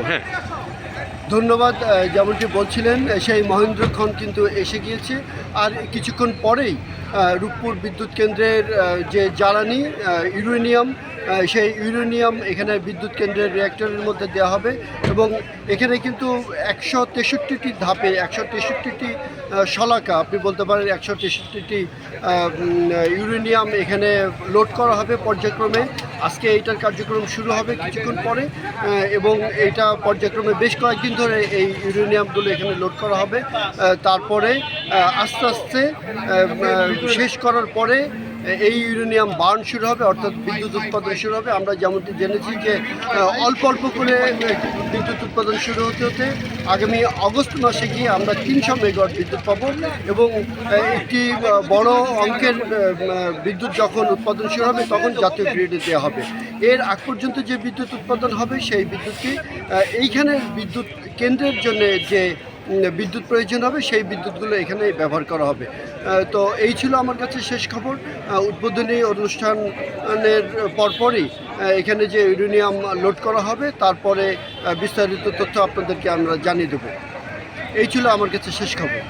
হ্যাঁ, ধন্যবাদ। যেমনটি বলছিলেন সেই মহেন্দ্রক্ষণ কিন্তু এসে গিয়েছে। আর কিছুক্ষণ পরেই রূপপুর বিদ্যুৎ কেন্দ্রের যে জ্বালানি ইউরেনিয়াম, সেই ইউরেনিয়াম এখানে বিদ্যুৎ কেন্দ্রের রিঅ্যাক্টরের মধ্যে দেওয়া হবে। এবং এখানে কিন্তু 163টি ধাপে 163টি শলাকা, আপনি বলতে পারেন 163টি ইউরেনিয়াম এখানে লোড করা হবে পর্যায়ক্রমে। আজকে এইটার কার্যক্রম শুরু হবে কিছুক্ষণ পরে, এবং এইটা পর্যায়ক্রমে বেশ কয়েকদিন ধরে এই ইউরেনিয়ামগুলো এখানে লোড করা হবে। তারপরে আস্তে আস্তে শেষ করার পরে এই ইউরেনিয়াম বার্ন শুরু হবে, অর্থাৎ বিদ্যুৎ উৎপাদন শুরু হবে। আমরা যেমনটি জেনেছি যে অল্প অল্প করে বিদ্যুৎ উৎপাদন শুরু হতে হতে আগামী আগস্ট মাসে গিয়ে আমরা 300 মেগাওয়াট বিদ্যুৎ পাবো। এবং একটি বড় অঙ্কের বিদ্যুৎ যখন উৎপাদন শুরু হবে তখন জাতীয় গ্রিডে দেওয়া হবে। এর আগ পর্যন্ত যে বিদ্যুৎ উৎপাদন হবে সেই বিদ্যুৎটি এইখানের বিদ্যুৎ কেন্দ্রের জন্য যে বিদ্যুৎ প্রয়োজন হবে সেই বিদ্যুৎগুলো এখানে ব্যবহার করা হবে। তো এই ছিল আমার কাছে শেষ খবর। উদ্বোধনী অনুষ্ঠানের পরপরই এখানে যে ইউরেনিয়াম লোড করা হবে তারপরে বিস্তারিত তথ্য আপনাদেরকে আমরা জানিয়ে দেব। এই ছিল আমার কাছে শেষ খবর।